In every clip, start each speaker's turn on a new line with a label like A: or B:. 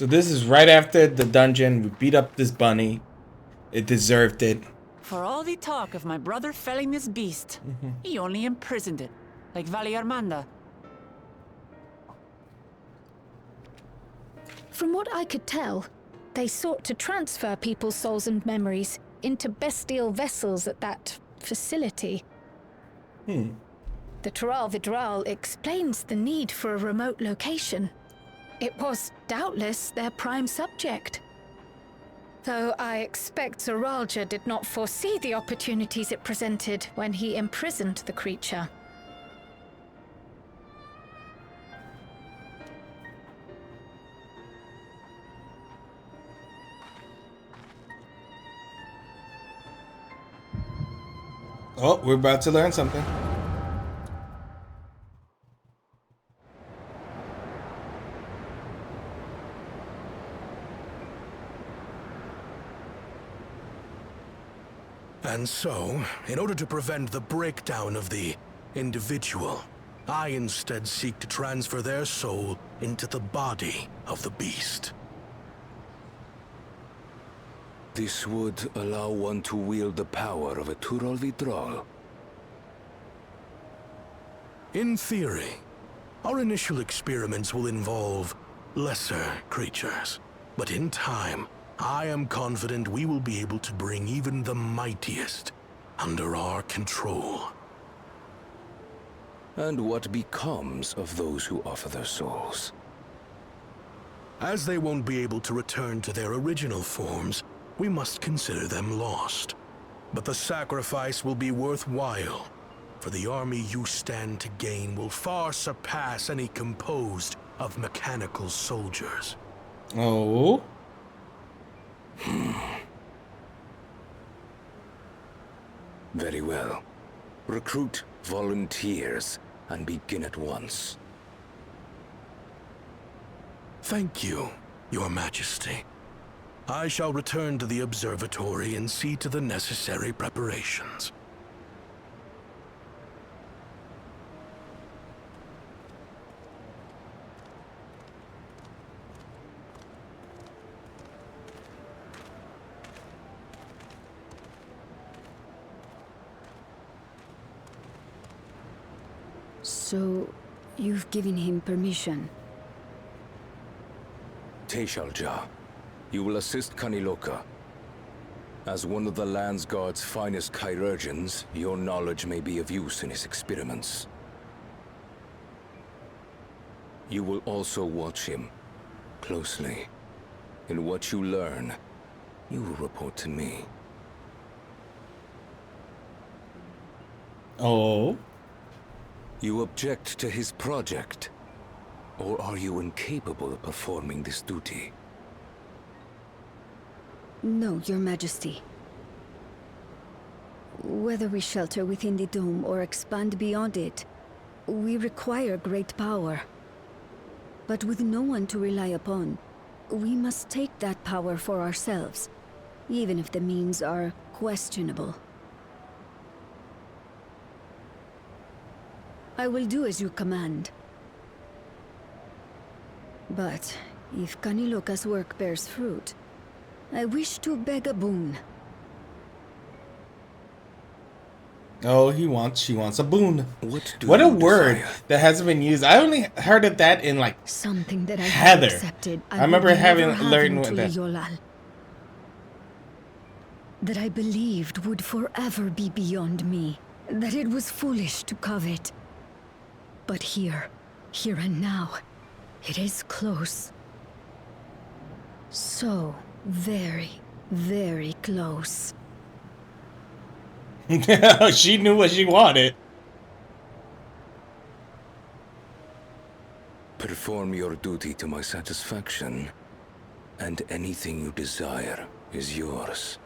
A: So this is right after the dungeon. We beat up this bunny. It deserved it.
B: For all the talk of my brother felling this beast, he only imprisoned it, like Valley Armanda.
C: From what I could tell, they sought to transfer people's souls and memories into bestial vessels at that facility. The Tural Vidral explains the need for a remote location. It was doubtless their prime subject. Though I expect Zoralja did not foresee the opportunities it presented when he imprisoned the creature.
A: Oh, we're about to learn something.
D: And so, in order to prevent the breakdown of the individual, I instead seek to transfer their soul into the body of the beast.
E: This would allow one to wield the power of a Tural Vidral.
D: In theory, our initial experiments will involve lesser creatures. But in time, I am confident we will be able to bring even the mightiest under our control.
E: And what becomes of those who offer their souls?
D: As they won't be able to return to their original forms, we must consider them lost. But the sacrifice will be worthwhile, for the army you stand to gain will far surpass any composed of mechanical soldiers.
A: Oh?
E: Very well. Recruit volunteers and begin at once.
D: Thank you, Your Majesty. I shall return to the observatory and see to the necessary preparations.
F: So, you've given him permission?
E: Teshalja, you will assist Kaniloka. As one of the Land's Guard's finest chirurgeons, your knowledge may be of use in his experiments. You will also watch him closely. In what you learn, you will report to me.
A: Oh?
E: You object to his project? Or are you incapable of performing this duty?
F: No, Your Majesty. Whether we shelter within the dome or expand beyond it, we require great power. But with no one to rely upon, we must take that power for ourselves, even if the means are questionable. I will do as you command. But if Kaniloka's work bears fruit, I wish to beg a boon.
A: Oh, she wants a boon.
E: What
A: a word that hasn't been used. I only heard of that in like
F: something that I
A: Heather.
F: have accepted.
A: I remember having learned
F: with
A: with that.
F: Yolal. That I believed would forever be beyond me. That it was foolish to covet. But here and now, it is close. So very, very close.
A: She knew what she wanted.
E: Perform your duty to my satisfaction, and anything you desire is yours.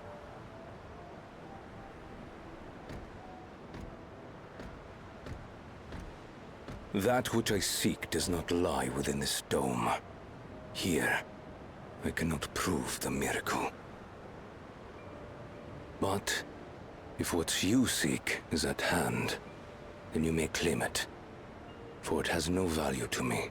E: That which I seek does not lie within this dome. Here, I cannot prove the miracle. But if what you seek is at hand, then you may claim it, for it has no value to me.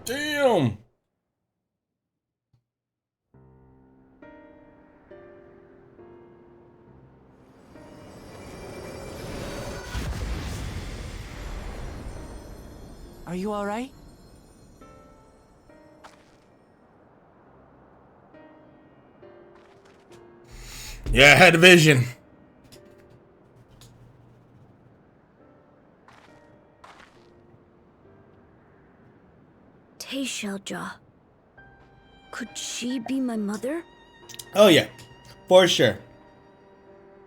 A: Damn.
B: Are you all right?
A: Yeah, I had a vision.
F: Teishalja. Could she be my mother?
A: Oh yeah, for sure.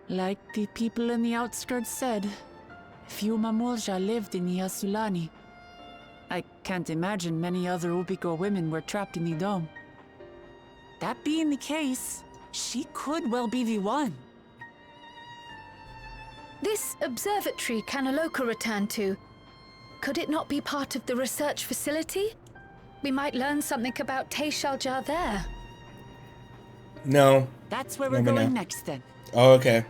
B: Like the people in the outskirts said, few Mamulja lived in the Yasulani. I can't imagine many other Ubiko women were trapped in the dome. That being the case, she could well be the one.
C: This observatory Kanaloka returned to, could it not be part of the research facility? We might learn something about Teishalja there.
A: No.
B: That's where we're
A: Maybe
B: going
A: not.
B: next then.
A: Oh, okay.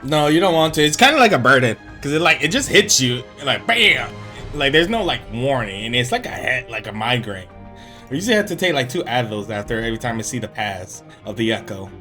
A: No, you don't want to. It's kind of like a burden because it just hits you like bam. Like there's no like warning, and it's like a head, like a migraine. I usually have to take like 2 Advils after every time I see the pass of the echo.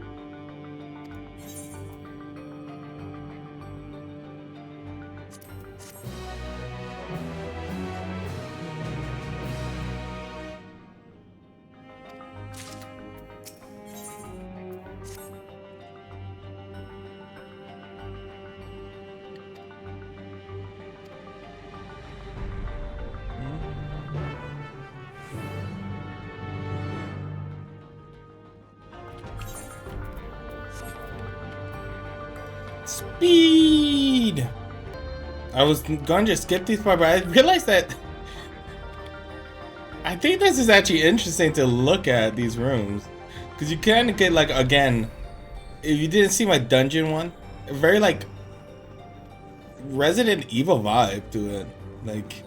A: Speed! I was going to skip these parts, but I realized that I think this is actually interesting to look at these rooms. Because you kind of get like, again, if you didn't see my dungeon one, a very like Resident Evil vibe to it. Like,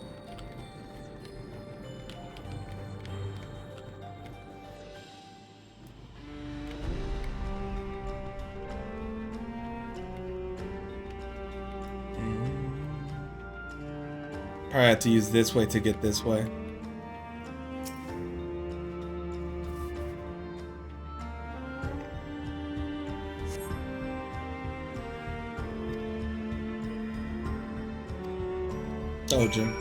A: probably have to use this way to get this way. Oh, Jim.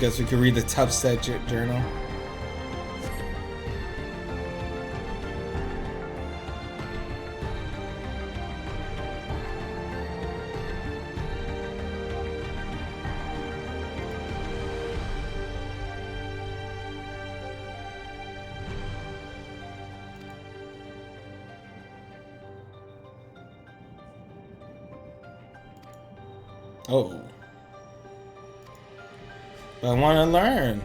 A: Guess we could read the tough set journal. Oh. I want to learn.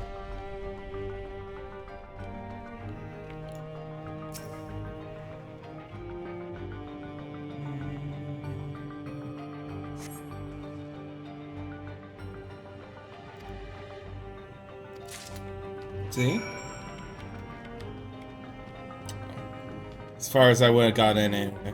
A: See? As far as I would have got in anyway.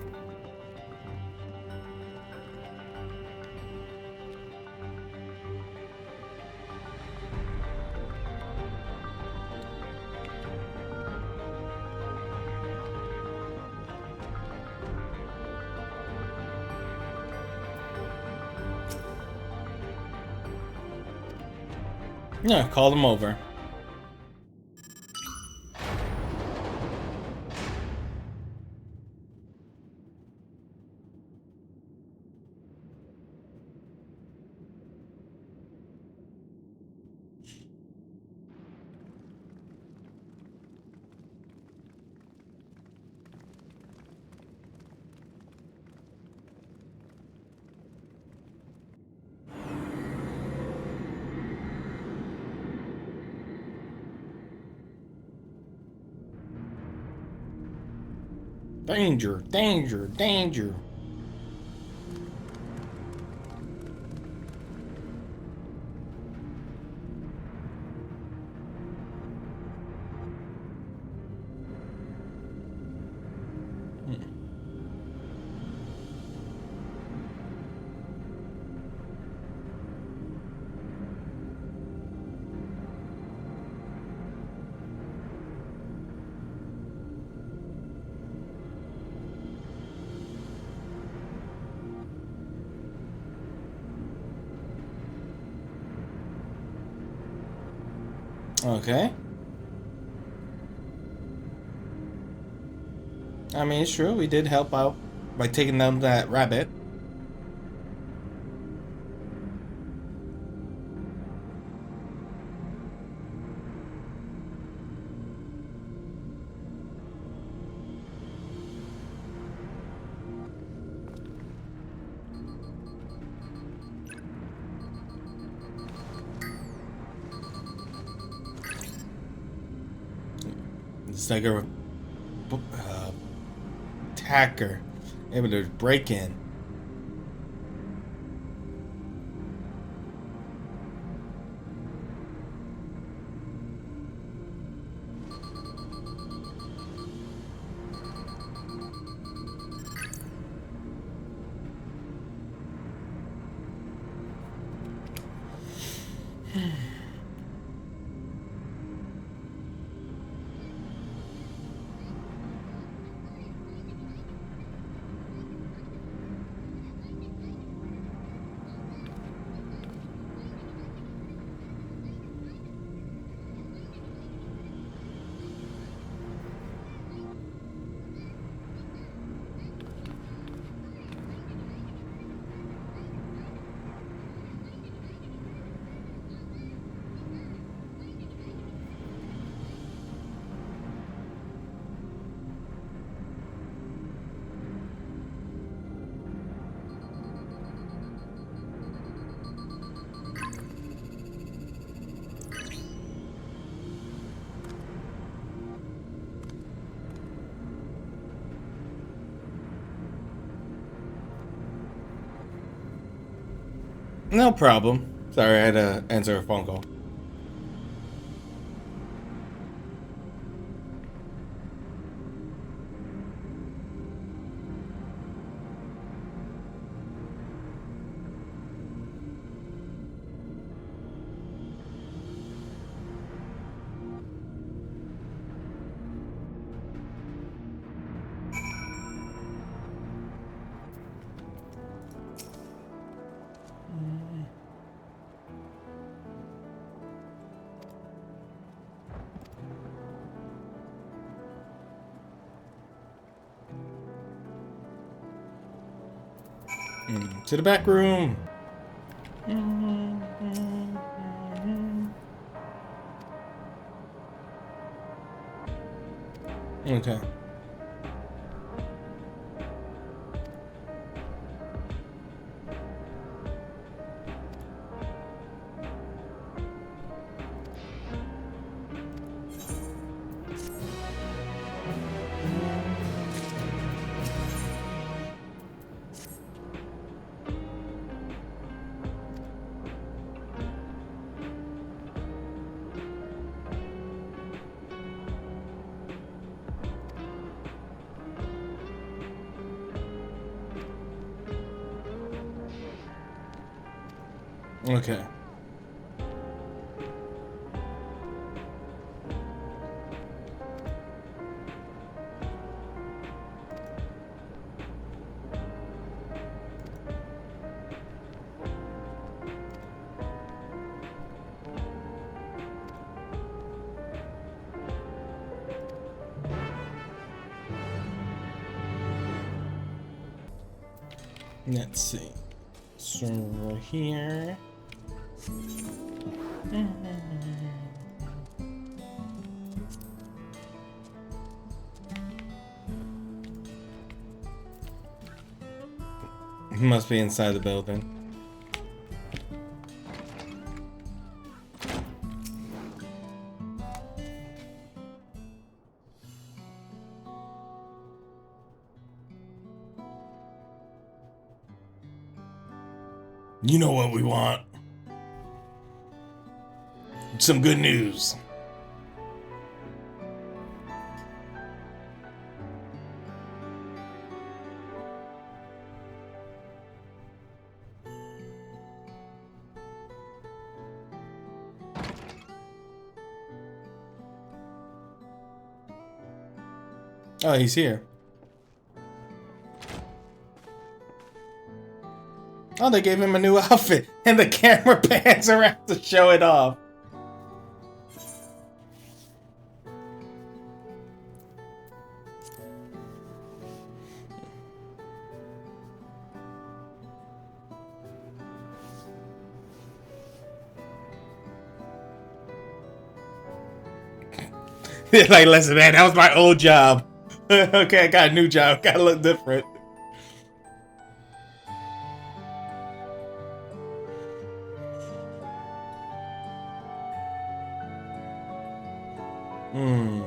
A: Yeah, call them over. Danger, danger, danger. Okay. I mean, it's true. We did help out by taking down that rabbit. It's like a attacker able to break in. No problem. Sorry, I had to answer a phone call. To the back room. Okay. Okay. Let's see. So we're here. He must be inside the building. You know what we want. Some good news. Oh, he's here. Oh, they gave him a new outfit, and the camera pans around to show it off. Like, listen, man, that was my old job. Okay, I got a new job. Gotta look different. Hmm.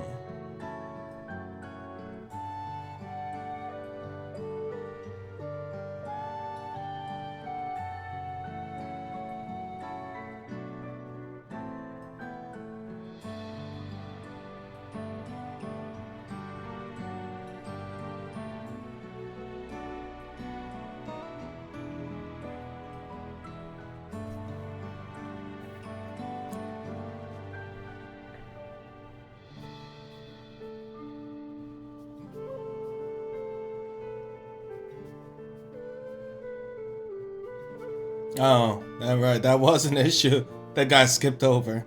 A: Oh, that right. That was an issue that got skipped over.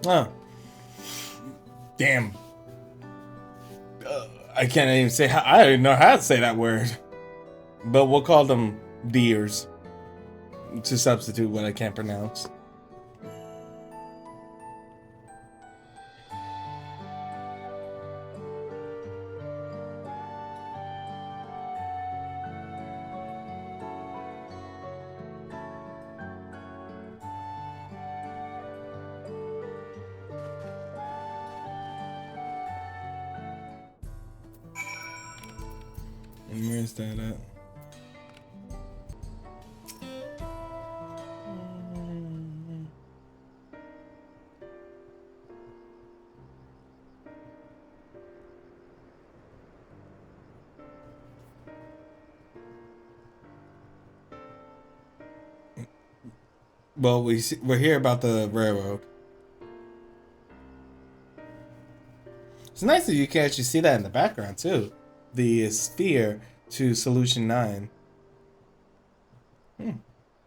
A: Oh. Damn. I can't even say how. I don't even know how to say that word. But we'll call them deers to substitute what I can't pronounce. And where's that at? Well, we're here about the railroad. It's nice that you can actually see that in the background too. The sphere to Solution 9.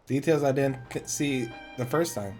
A: Details I didn't see the first time.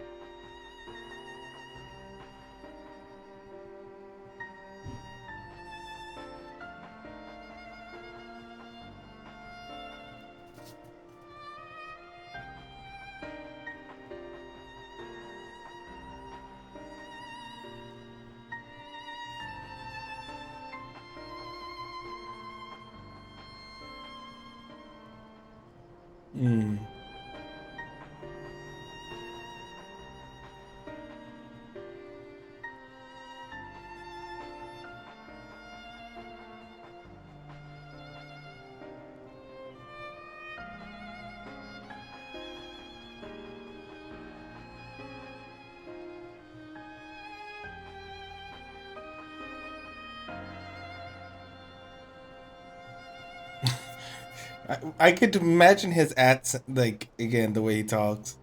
A: I could imagine his accent, like, again, the way he talks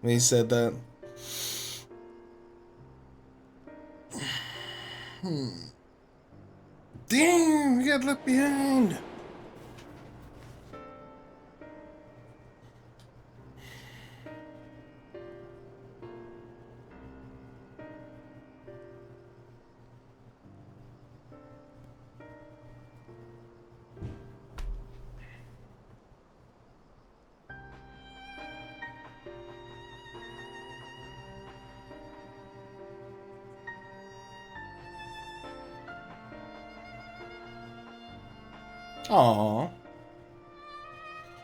A: when he said that. Damn, we got left behind. Aww.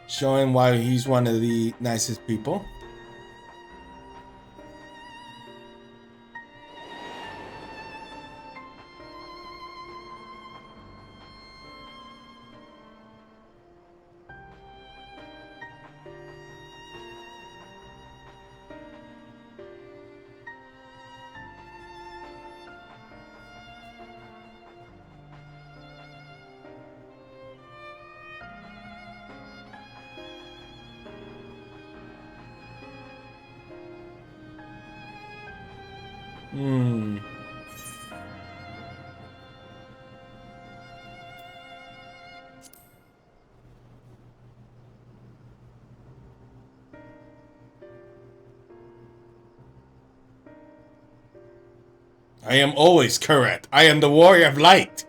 A: Showing why he's one of the nicest people. Hmm. I am always correct. I am the warrior of light.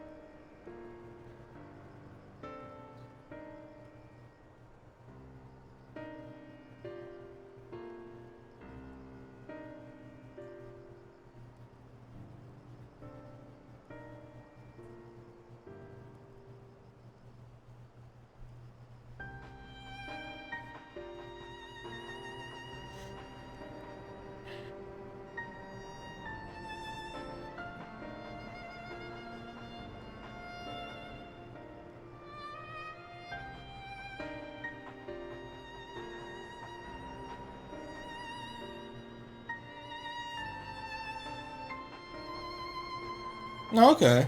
A: Okay.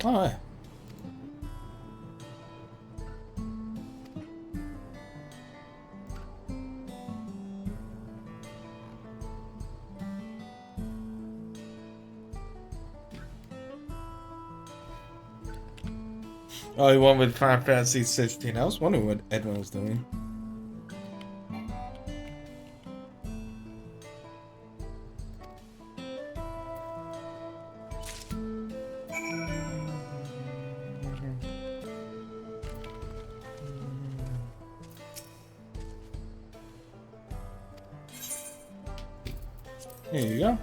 A: All right. Oh, he went with Final Fantasy 16. I was wondering what Edwin was doing. Here you go.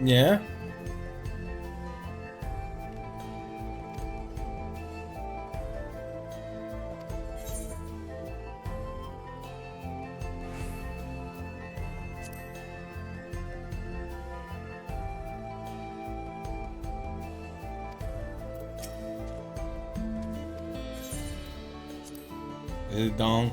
A: Yeah. Is it Dong?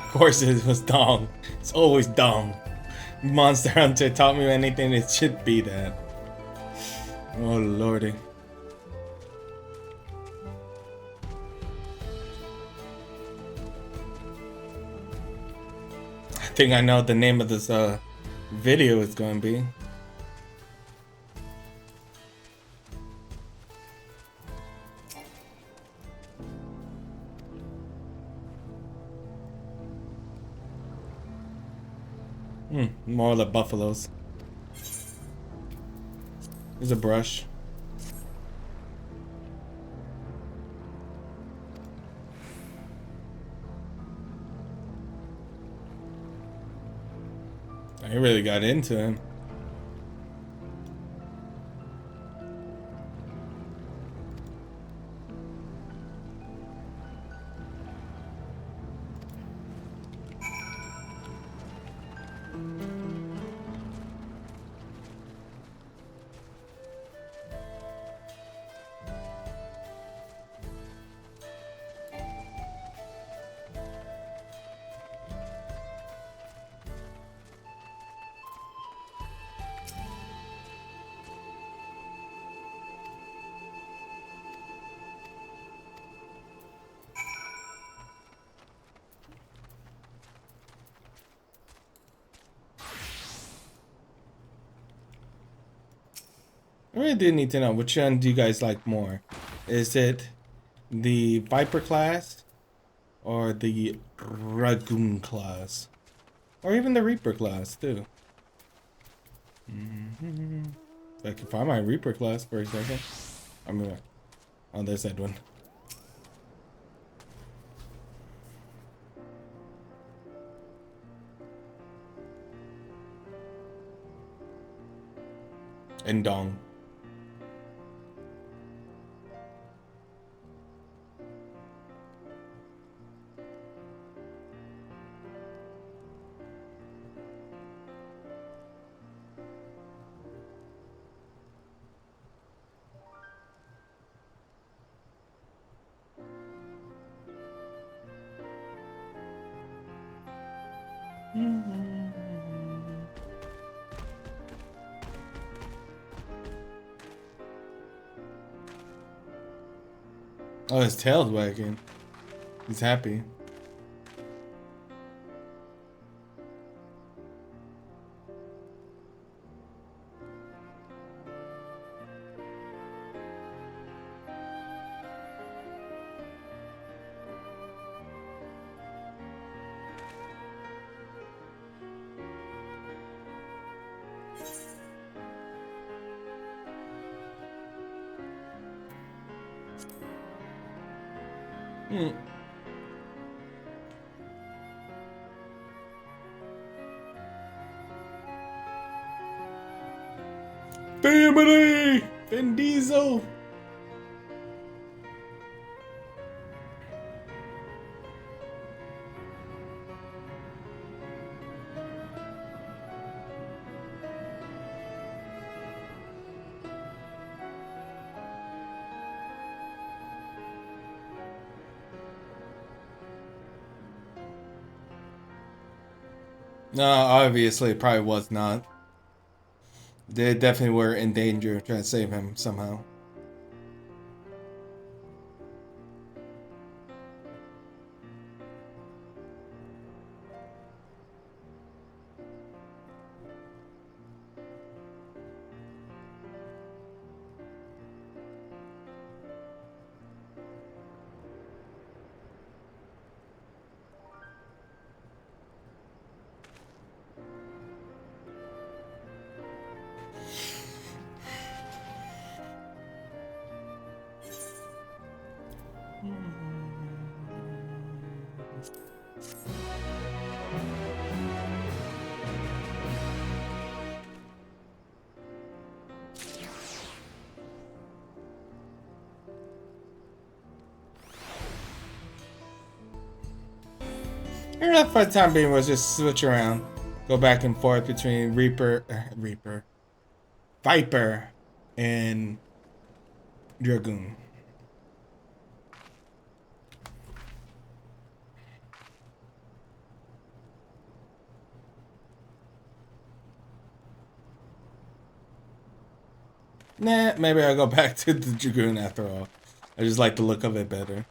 A: Of course it was Dong. It's always Dong. Monster Hunter taught me anything, it should be that. Oh lordy. I think I know what the name of this video is going to be. More like buffaloes. There's a brush. I really got into him. I really do need to know, which one do you guys like more? Is it the Viper class or the Dragoon class? Or even the Reaper class, too. I can find my Reaper class for a second. I'm gonna... Oh, there's that one. And Dong. Oh, his tail's wagging. He's happy. Family! Vin Diesel! No, obviously, it probably was not. They definitely were in danger trying to save him somehow. Enough for the time being was just switch around. Go back and forth between Viper, and Dragoon. Nah, maybe I'll go back to the Dragoon after all. I just like the look of it better.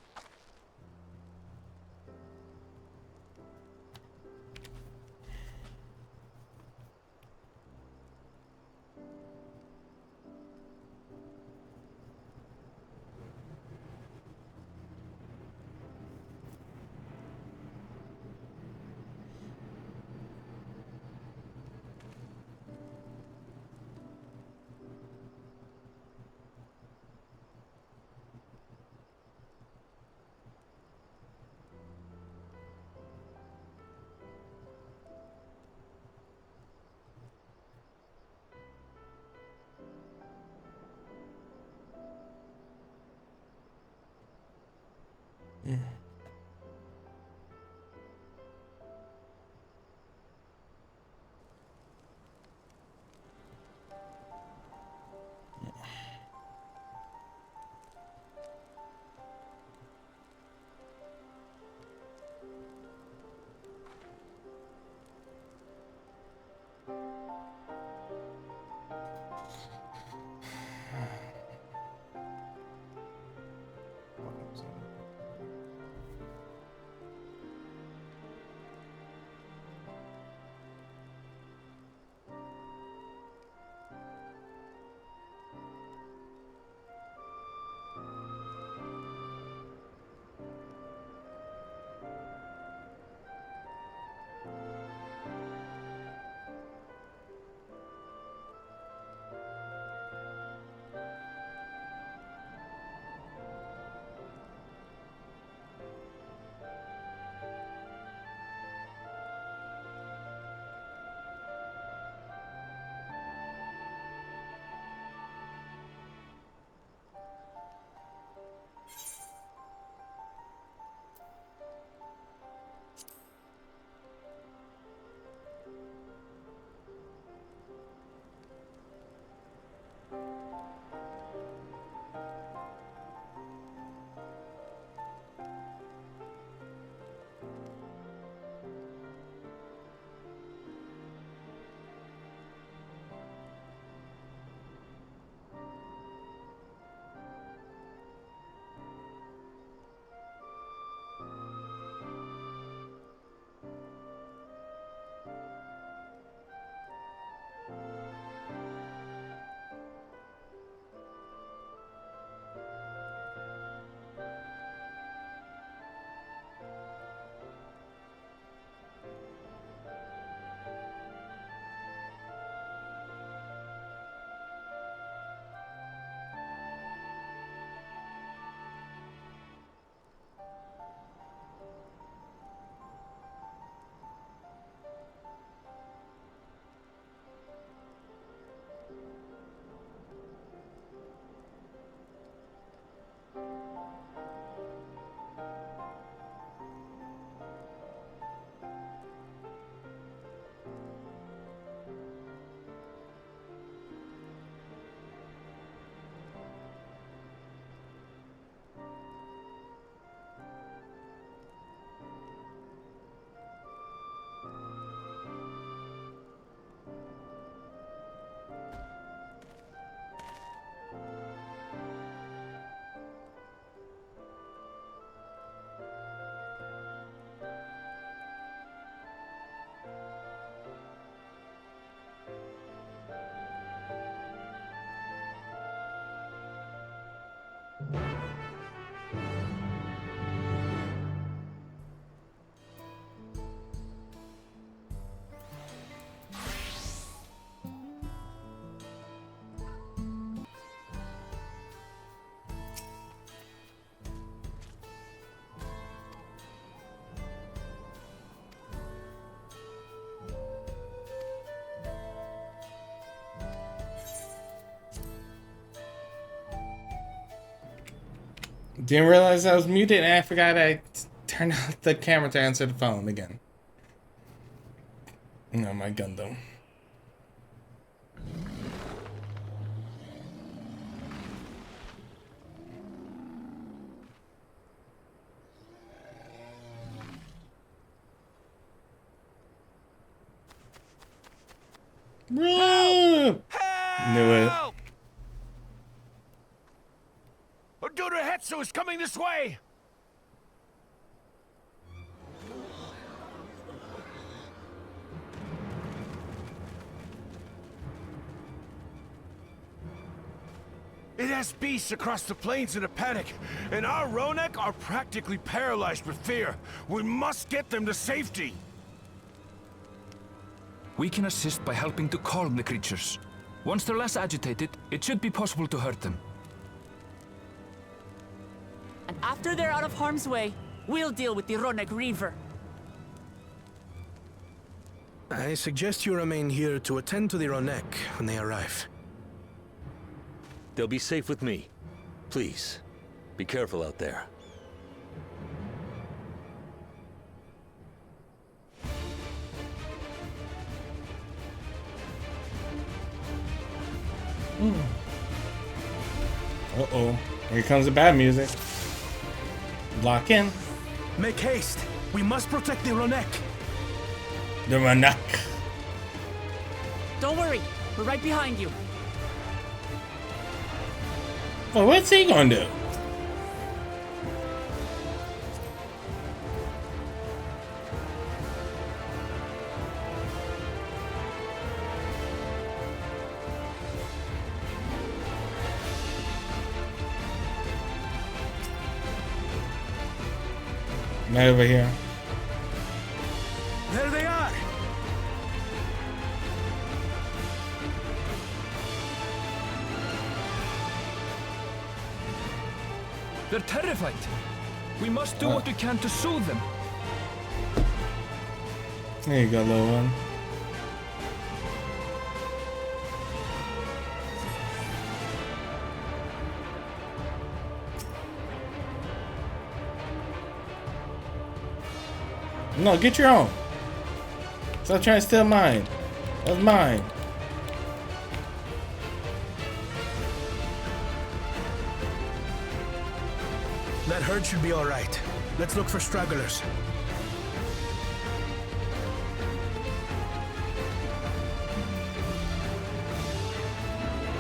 A: Didn't realize I was muted and I forgot I turned off the camera to answer the phone again. No, my Gundam. Run! Knew it.
G: Hetsu is coming this way! It has beasts across the plains in a panic, and our Ronek are practically paralyzed with fear. We must get them to safety!
H: We can assist by helping to calm the creatures. Once they're less agitated, it should be possible to hurt them.
B: And after they're out of harm's way, we'll deal with the Ronek Reaver.
D: I suggest you remain here to attend to the Ronek when they arrive.
I: They'll be safe with me. Please, be careful out there.
A: Uh-oh. Here comes the bad music. Lock in.
D: Make haste! We must protect the Ronek!
A: The Ronek.
B: Don't worry, we're right behind you.
A: Well, what's he gonna do? Right over here.
D: There they are!
H: They're terrified. We must do what we can to soothe them.
A: There you go, little one. No, get your own. Stop trying to steal mine. That's mine.
D: That herd should be alright. Let's look for stragglers.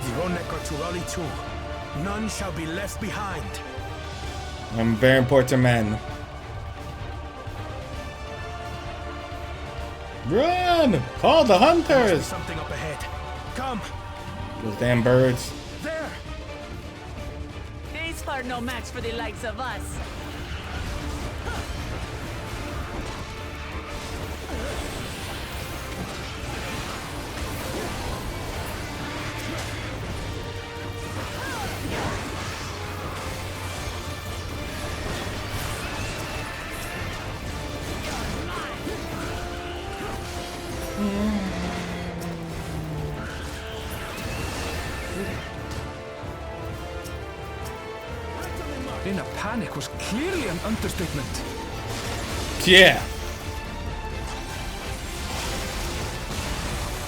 D: The Ronek are to rally too. None shall be left behind.
A: I'm a very important man. Run! Call the hunters!
D: Something up ahead. Come!
A: Those damn birds.
D: There!
B: These are no match for the likes of us.
H: In a panic was clearly an understatement.
A: Yeah.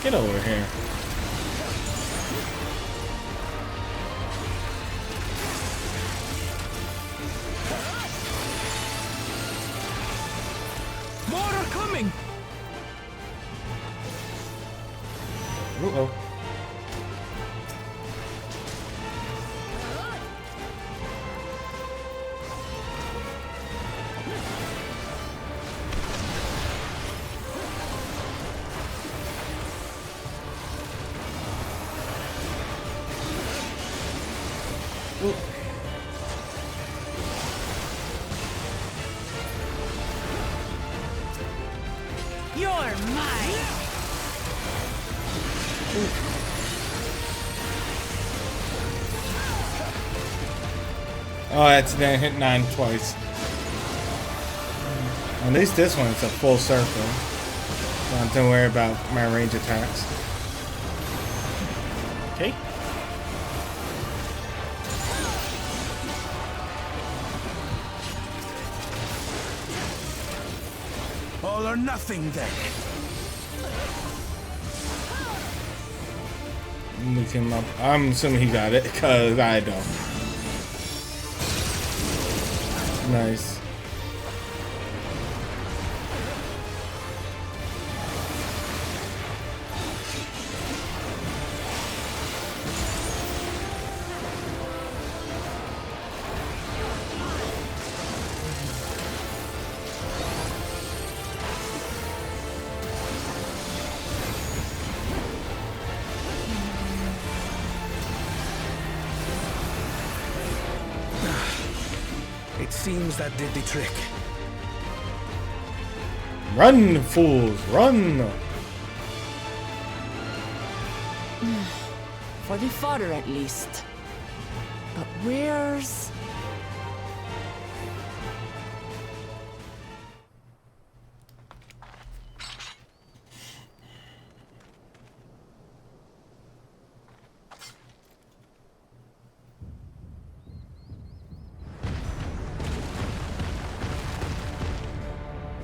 A: Get over here.
H: More are coming!
A: Uh-oh.
B: You're mine.
A: Oh, that's then hit 9 twice. At least this one is a full circle. Don't have to worry about my range attacks. Okay.
D: All or nothing then.
A: Look him up. I'm assuming he got it, because I don't. Nice.
D: It seems that did the trick.
A: Run, fools, run!
B: For the fodder, at least. But where's...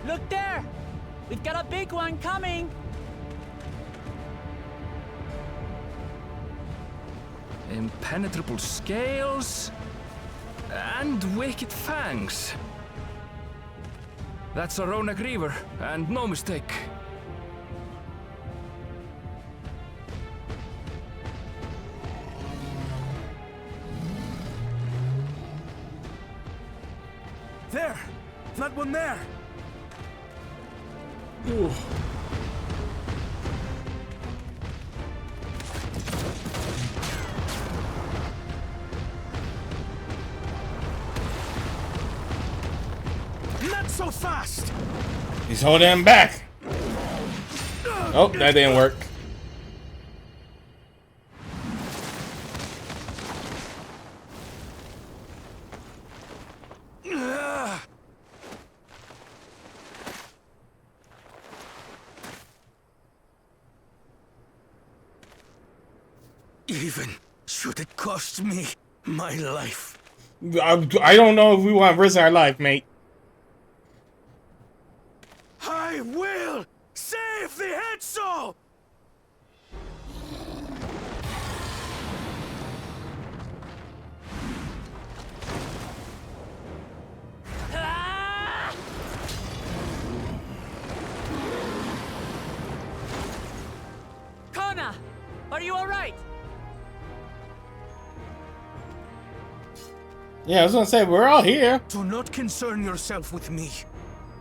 J: Look there! We've got a big one coming!
H: Impenetrable scales and wicked fangs. That's a Ronak Reaver, and no mistake.
D: There! That one there!
A: Ooh.
D: Not so fast!
A: He's holding him back. Oh, that didn't work.
D: Even should it cost me my life.
A: I don't know if we want to risk our life, mate.
D: I will save the head soul!
J: Kona! Are you alright?
A: Yeah, I was gonna say, we're all here.
D: Do not concern yourself with me.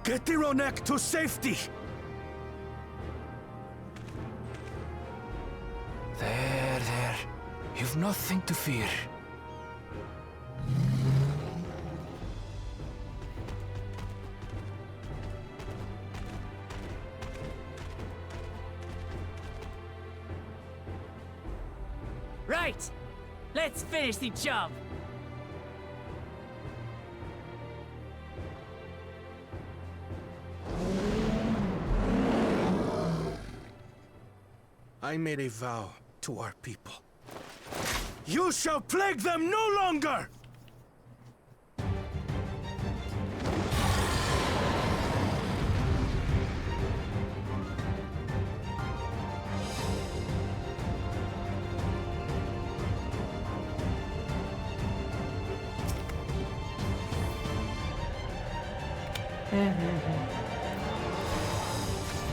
D: Get the Ronak to safety!
H: There. You've nothing to fear.
J: Right! Let's finish the job!
D: I made a vow to our people. You shall plague them no longer!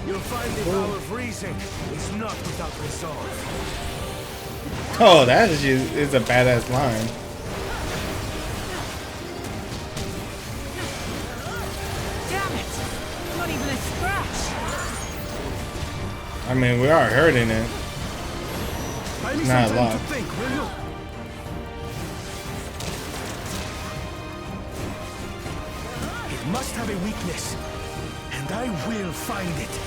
D: You'll find the power of reason is not without resolve.
A: Oh, that is a badass line.
J: Damn it! Not even a scratch!
A: I mean, we are hurting it.
D: I need
A: Not
D: some
A: a
D: time
A: lot.
D: to think, will you? It must have a weakness, and I will find it.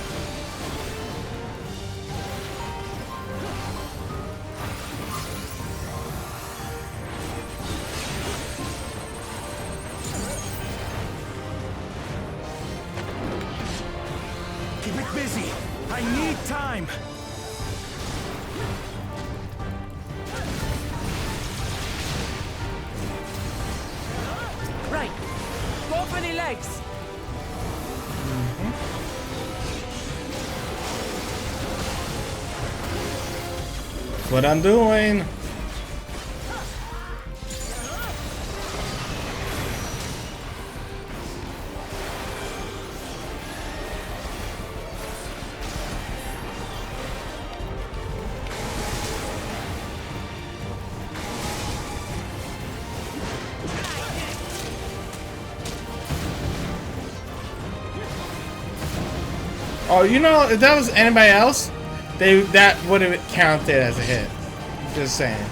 D: Keep it busy. I need time.
J: Right! Go for the legs!
A: What I'm doing. Oh, you know, if that was anybody else, that would have counted as a hit. Just saying.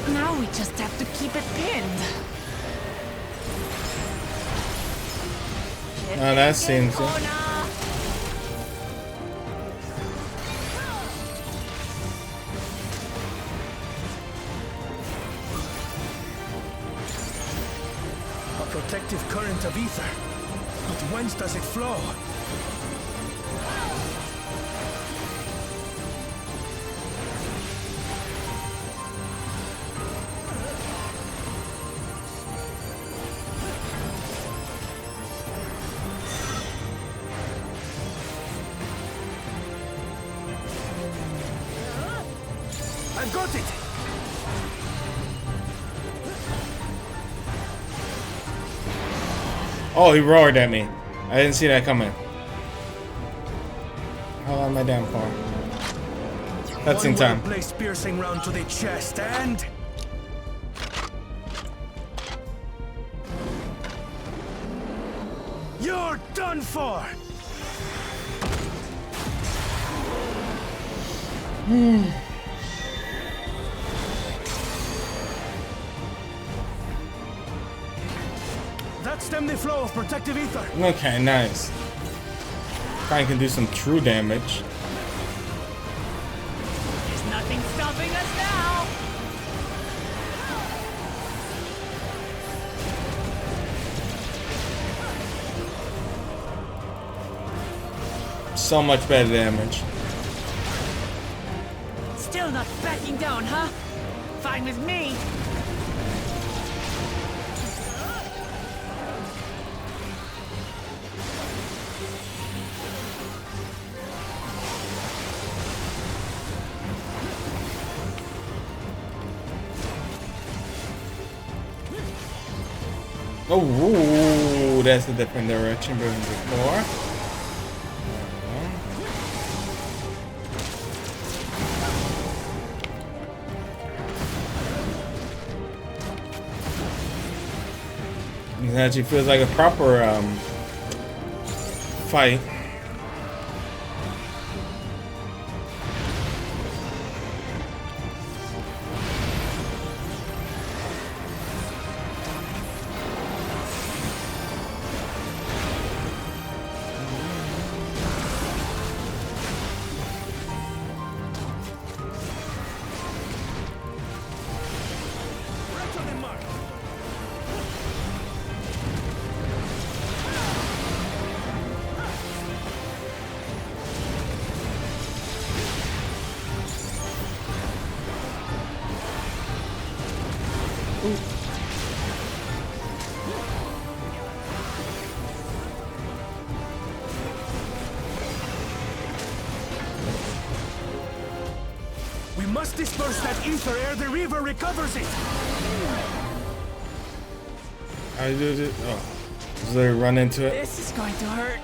B: Now we just have to keep it pinned.
A: Oh, that seems it.
D: A protective current of ether. But whence does it flow? I've got it!
A: Oh, he roared at me. I didn't see that coming. How long am I down for? That's in time.
D: One blade piercing round to the chest and... You're done for! That stemmed the flow of protective ether.
A: Okay, nice. Probably can do some true damage.
J: There's nothing stopping us now.
A: So much better damage.
J: Still not backing down, huh? Fine with me.
A: Oh, ooh, that's a different direction than before. It actually feels like a proper fight.
D: We must disperse that ether ere the river recovers it.
A: I did it. Oh, just let her run into it.
J: This is going to hurt.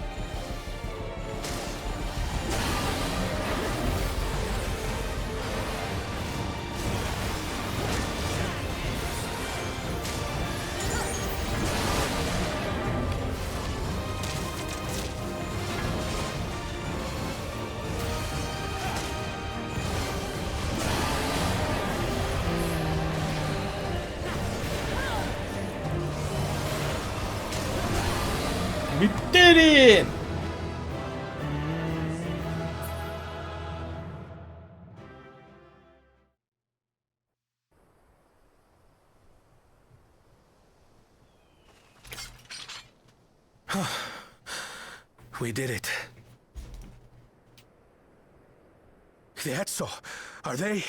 A: did it!
D: We did it. The Etso, are they?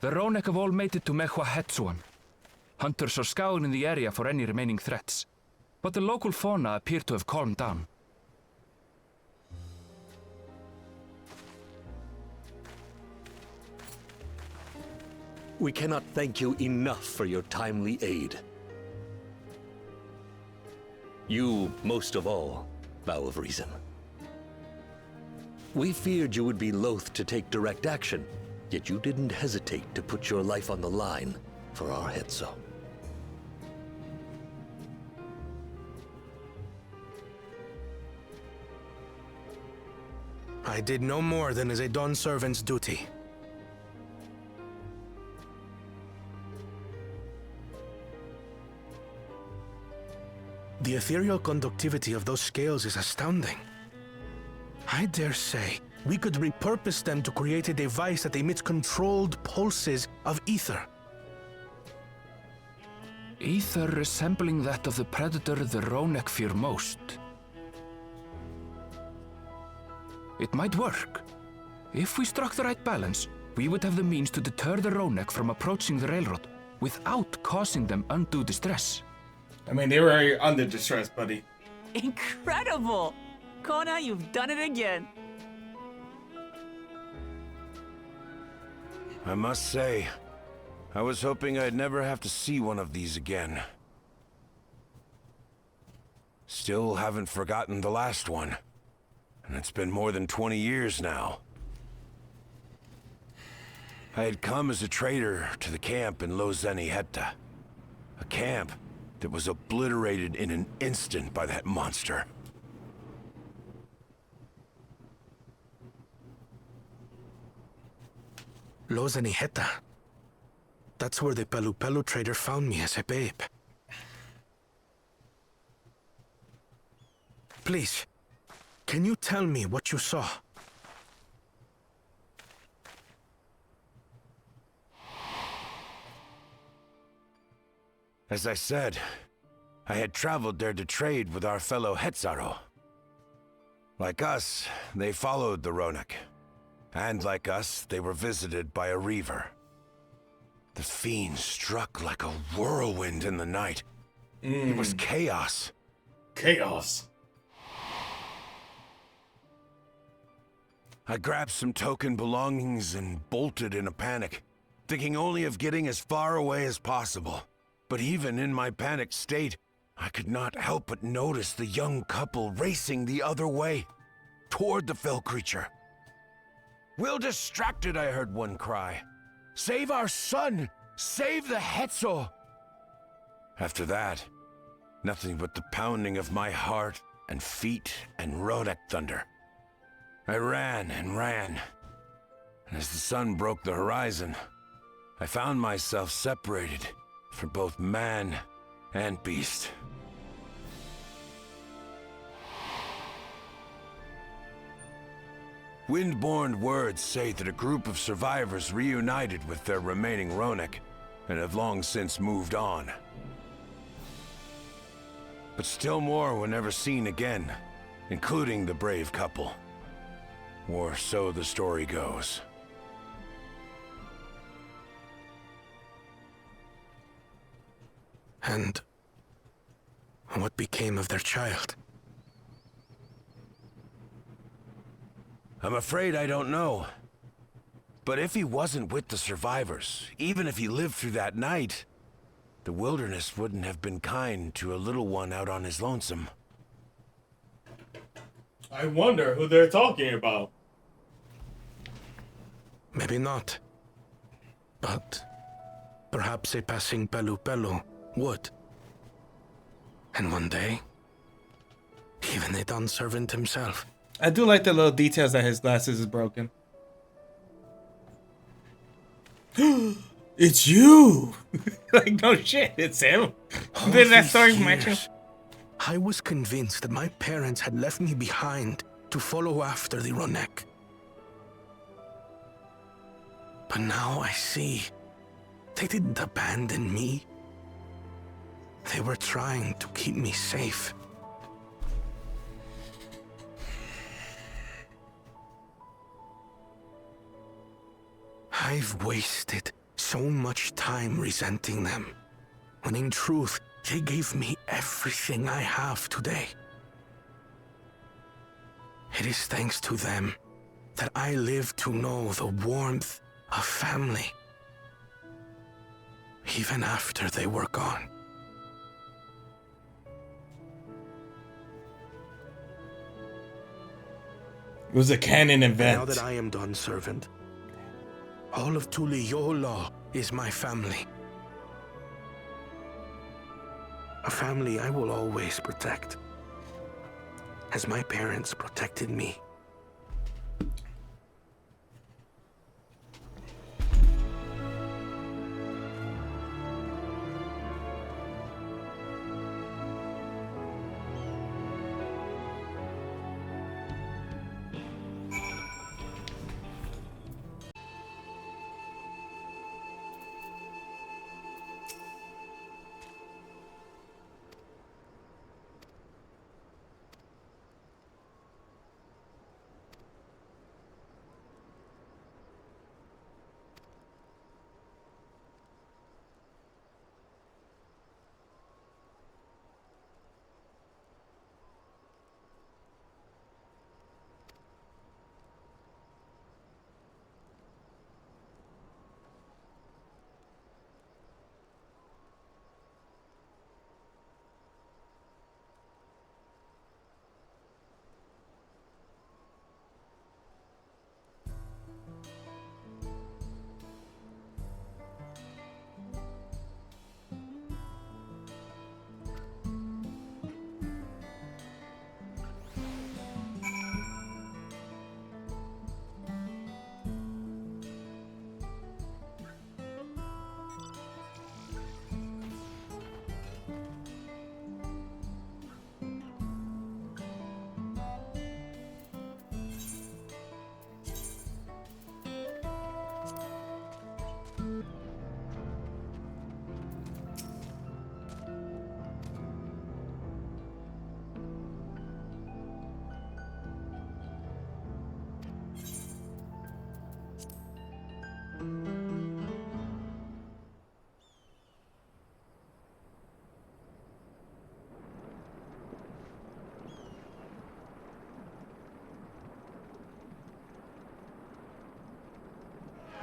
H: The Ronek have all made it to Mehua Hetsuan. Hunters are scouring the area for any remaining threats, but the local fauna appear to have calmed down.
I: We cannot thank you enough for your timely aid. You, most of all, Bow of Reason. We feared you would be loath to take direct action, yet you didn't hesitate to put your life on the line for our Hetso.
D: I did no more than is a Dawn servant's duty. The ethereal conductivity of those scales is astounding. I dare say we could repurpose them to create a device that emits controlled pulses of ether.
H: Ether resembling that of the predator the Ronek fear most. It might work. If we struck the right balance, we would have the means to deter the Ronek from approaching the railroad without causing them undue distress.
A: I mean, they were under distress, buddy.
J: Incredible! Kona, you've done it again.
G: I must say, I was hoping I'd never have to see one of these again. Still haven't forgotten the last one. And it's been more than 20 years now. I had come as a trader to the camp in Lozeni Hetta. A camp that was obliterated in an instant by that monster.
D: Lozeni Hetta. That's where the Pelu trader found me as a babe. Please, can you tell me what you saw?
G: As I said, I had traveled there to trade with our fellow Hetzaro. Like us, they followed the Ronek. And like us, they were visited by a Reaver. The fiend struck like a whirlwind in the night. It was chaos.
A: Chaos.
G: I grabbed some token belongings and bolted in a panic, thinking only of getting as far away as possible. But even in my panicked state, I could not help but notice the young couple racing the other way, toward the fell creature. "We're distracted," I heard one cry. "Save our son! Save the Hetso!" After that, nothing but the pounding of my heart and feet and Rodak thunder. I ran and ran, and as the sun broke the horizon, I found myself separated from both man and beast. Windborne words say that a group of survivors reunited with their remaining Ronek and have long since moved on. But still more were never seen again, including the brave couple. Or so the story goes.
D: And what became of their child?
G: I'm afraid I don't know. But if he wasn't with the survivors, even if he lived through that night, the wilderness wouldn't have been kind to a little one out on his lonesome.
A: I wonder who they're talking about.
D: Maybe not. But perhaps a passing Pelu would. And one day, even a Dawn servant himself.
A: I do like the little details that his glasses is broken. It's you! Like, no shit, it's him.
D: All
A: Did that
D: these
A: story match him?
D: years, I was convinced that my parents had left me behind to follow after the Ronek. But now I see they didn't abandon me. They were trying to keep me safe. I've wasted so much time resenting them, when in truth, they gave me everything I have today. It is thanks to them that I live to know the warmth of family, even after they were gone.
A: It was a canon event.
D: Now that I am done, servant, all of Tuliyola is my family. A family I will always protect, as my parents protected me.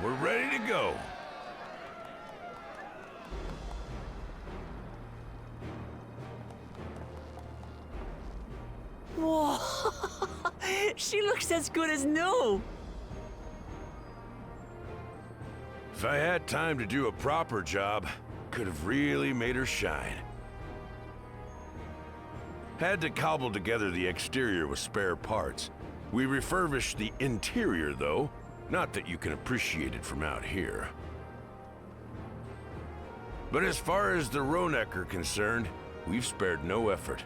G: We're ready to go.
J: Whoa! She looks as good as new.
G: If I had time to do a proper job, could have really made her shine. Had to cobble together the exterior with spare parts. We refurbished the interior, though. Not that you can appreciate it from out here. But as far as the Ronek are concerned, we've spared no effort.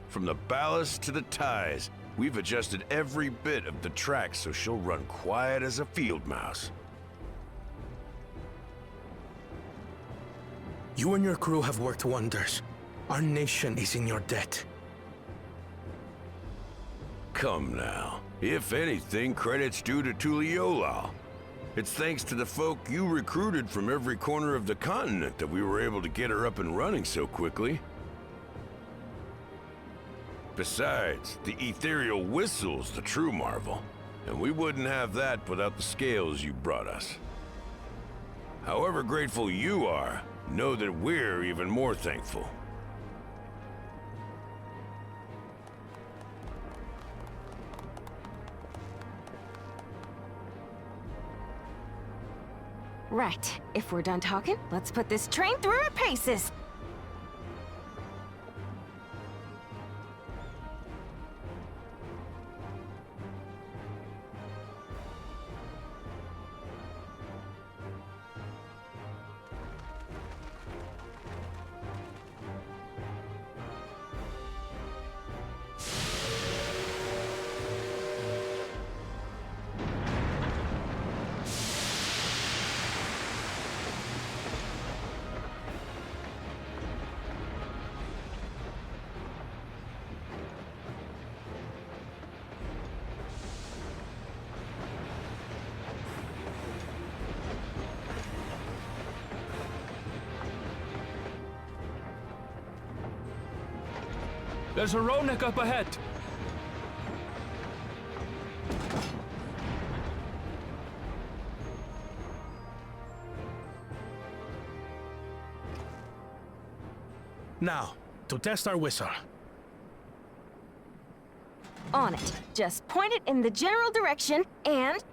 G: From the ballast to the ties, we've adjusted every bit of the track so she'll run quiet as a field mouse.
D: You and your crew have worked wonders. Our nation is in your debt.
G: Come now. If anything, credit's due to Tuliyola. It's thanks to the folk you recruited from every corner of the continent that we were able to get her up and running so quickly. Besides, the ethereal whistle's the true marvel, and we wouldn't have that without the scales you brought us. However grateful you are, know that we're even more thankful.
K: Right. If we're done talking, let's put this train through her paces.
H: There's a Ronek up ahead.
D: Now, to test our whistle.
K: On it. Just point it in the general direction and...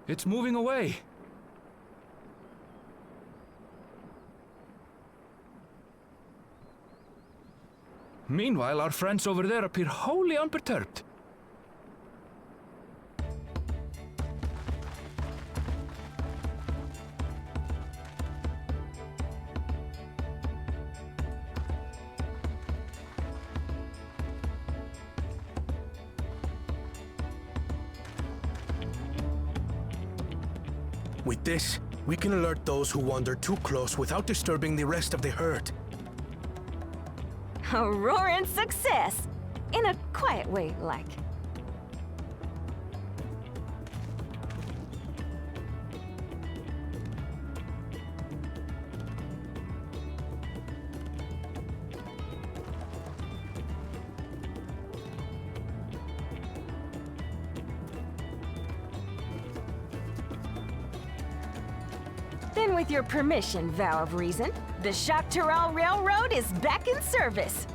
H: It's moving away. Meanwhile, our friends over there appear wholly unperturbed.
D: With this, we can alert those who wander too close without disturbing the rest of the herd.
K: A roaring success! In a quiet way, like. Then with your permission, Vow of Reason, the Shaktaral Railroad is back in service.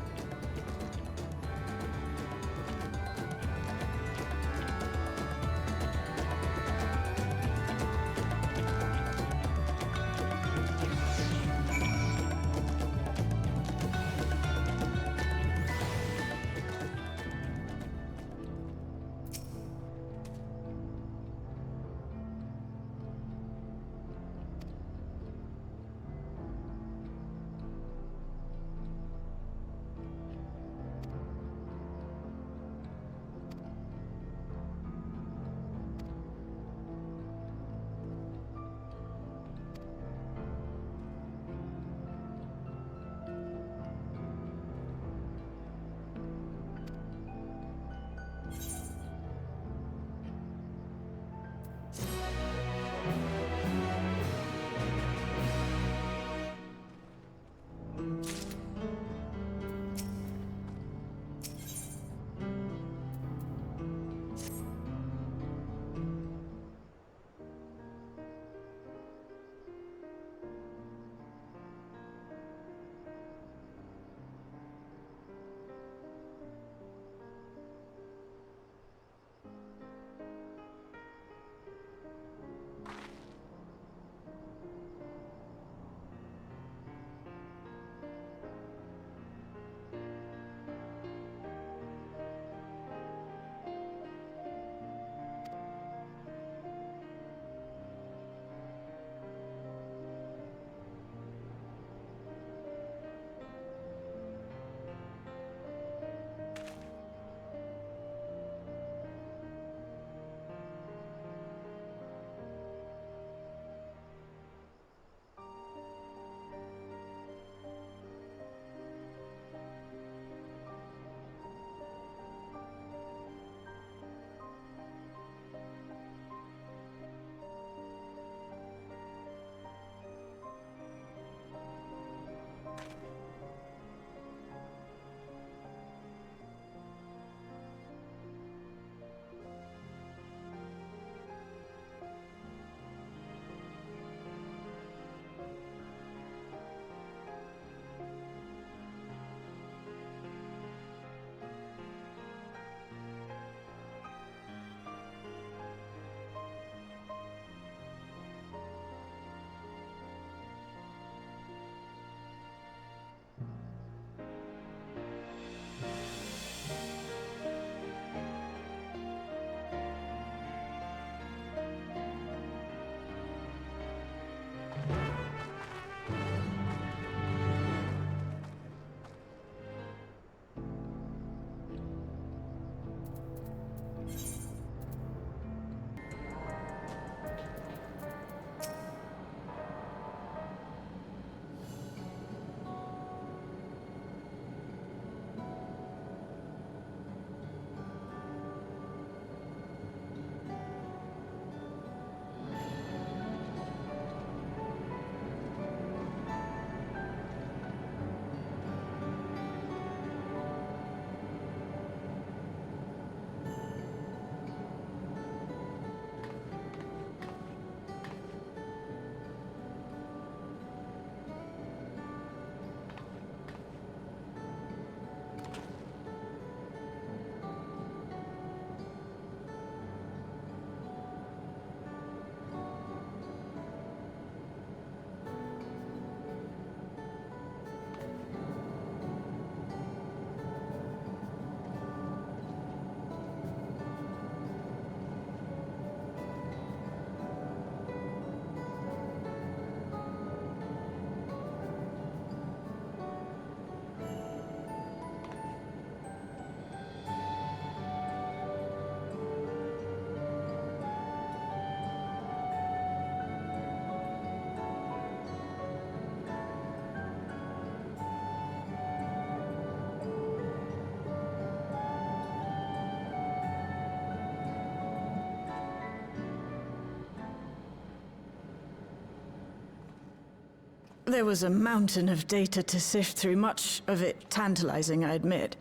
L: There was a mountain of data to sift through, much of it tantalizing, I admit.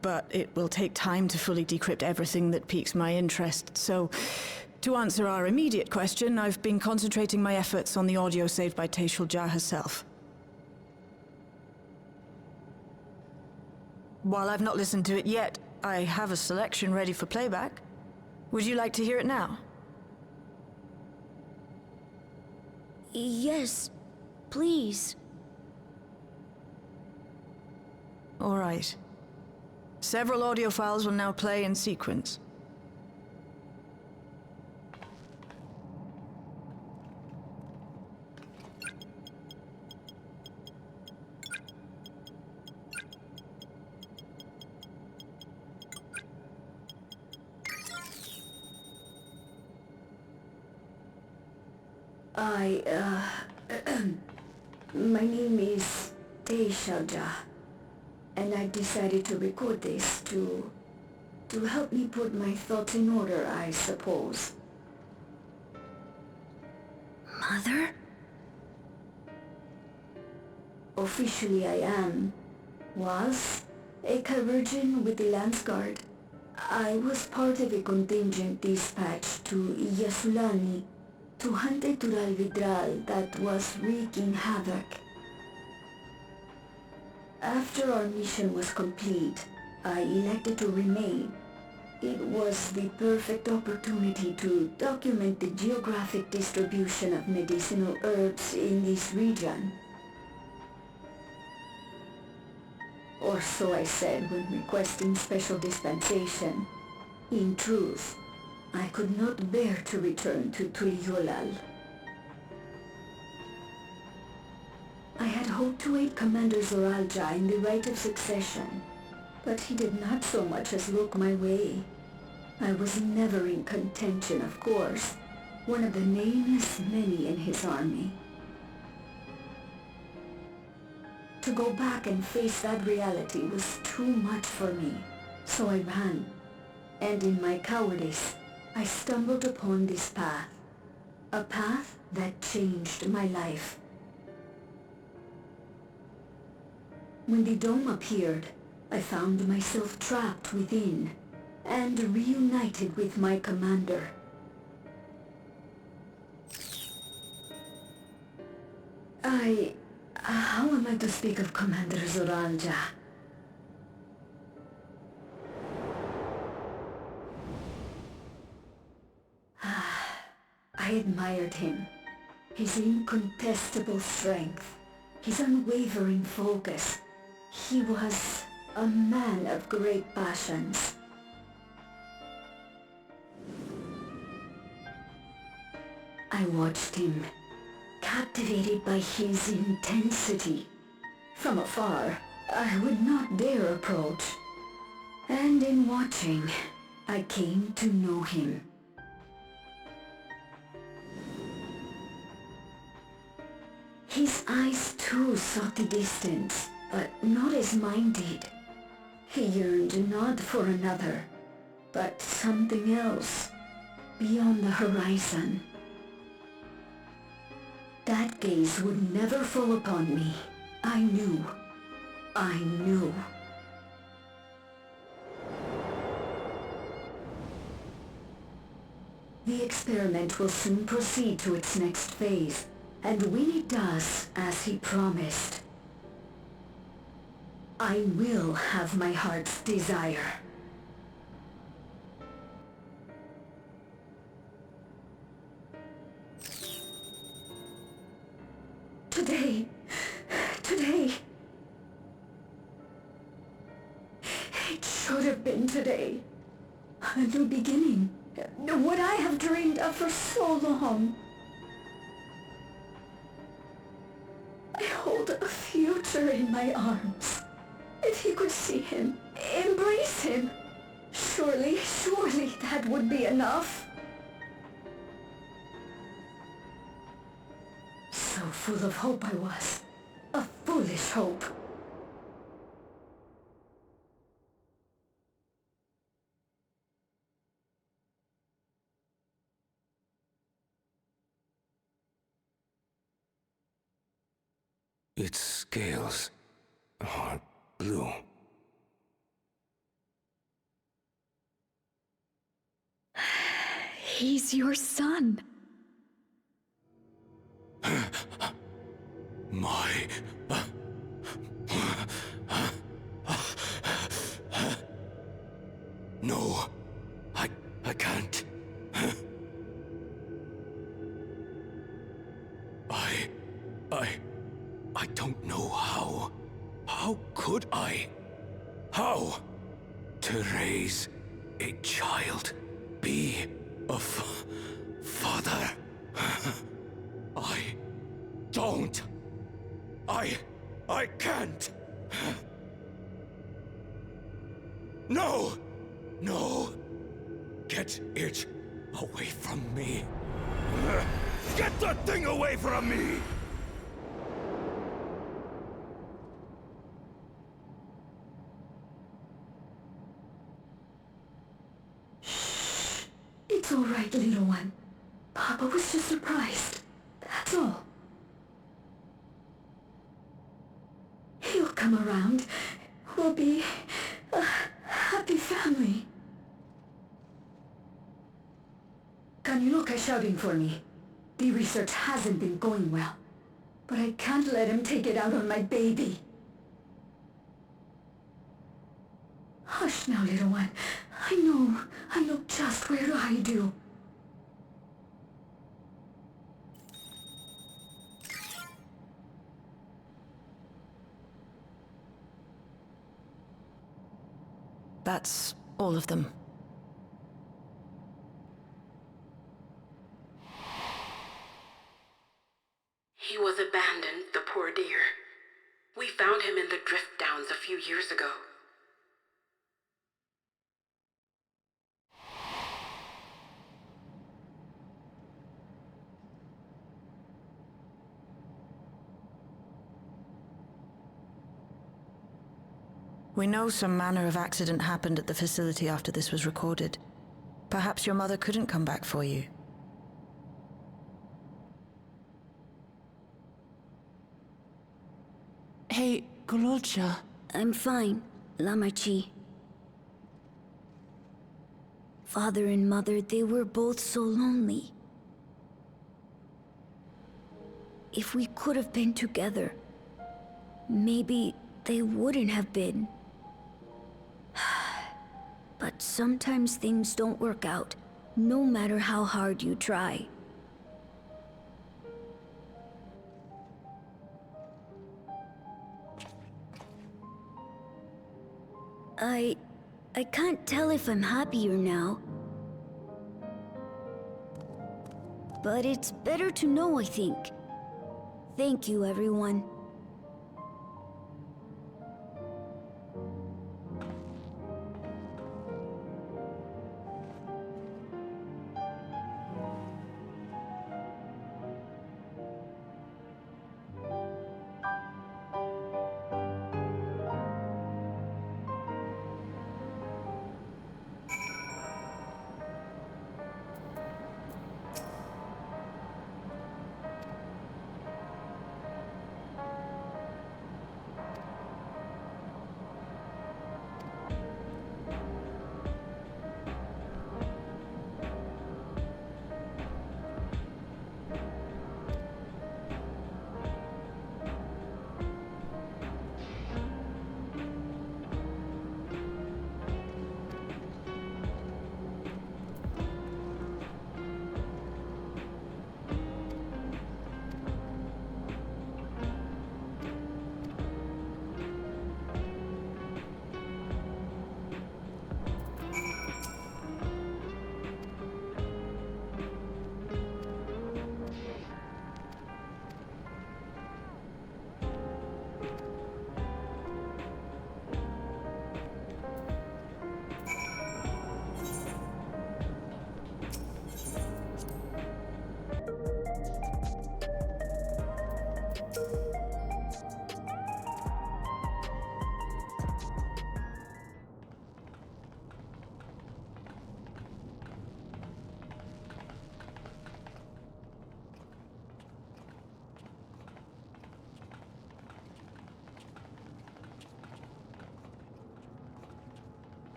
L: But it will take time to fully decrypt everything that piques my interest, so to answer our immediate question, I've been concentrating my efforts on the audio saved by Teishoja herself. While I've not listened to it yet, I have a selection ready for playback. Would you like to hear it now?
F: Yes, please.
L: All right. Several audio files will now play in sequence.
F: My name is Teishoja, and I've decided to record this to help me put my thoughts in order, I suppose. Mother? Officially I was a Virgin with the Lance Guard. I was part of a contingent dispatched to Yasulani to hunt a Tural Vidral that was wreaking havoc. After our mission was complete, I elected to remain. It was the perfect opportunity to document the geographic distribution of medicinal herbs in this region. Or so I said when requesting special dispensation. In truth, I could not bear to return to Tuliolal. I had hoped to aid Commander Zoralja in the right of succession, but he did not so much as look my way. I was never in contention, of course, one of the nameless many in his army. To go back and face that reality was too much for me, so I ran, and in my cowardice, I stumbled upon this path. A path that changed my life. When the dome appeared, I found myself trapped within, and reunited with my commander. How am I to speak of Commander Zoralja? I admired him. His incontestable strength, his unwavering focus. He was a man of great passions. I watched him, captivated by his intensity. From afar, I would not dare approach. And in watching, I came to know him. His eyes too sought the distance, but not as mine did. He yearned not for another, but something else, beyond the horizon. That gaze would never fall upon me. I knew. The experiment will soon proceed to its next phase, and when it does, as he promised, I will have my heart's desire. Today. It should have been today. A new beginning. What I have dreamed of for so long. I hold a future in my arms. If you could see him, embrace him. Surely that would be enough. So full of hope I was. A foolish hope.
E: Its scales are blue.
F: He's your son.
E: My... No, I can't. I don't know how. How could I? How? To raise a child, be a father. I don't. I can't. No! No! Get it away from me. Get that thing away from me!
F: It's all right, little one. Papa was just surprised. That's all. He'll come around. We'll be a happy family. Can you look at shouting for me? The research hasn't been going well, but I can't let him take it out on my baby. Hush now, little one. I know just where to hide you.
L: That's all of them.
M: He was abandoned, the poor dear. We found him in the drift downs a few years ago.
L: We know some manner of accident happened at the facility after this was recorded. Perhaps your mother couldn't come back for you.
B: Hey, Gololcha.
F: I'm fine, Lamachi. Father and mother, they were both so lonely. If we could have been together, maybe they wouldn't have been. But sometimes things don't work out, no matter how hard you try. I can't tell if I'm happier now. But it's better to know, I think. Thank you, everyone.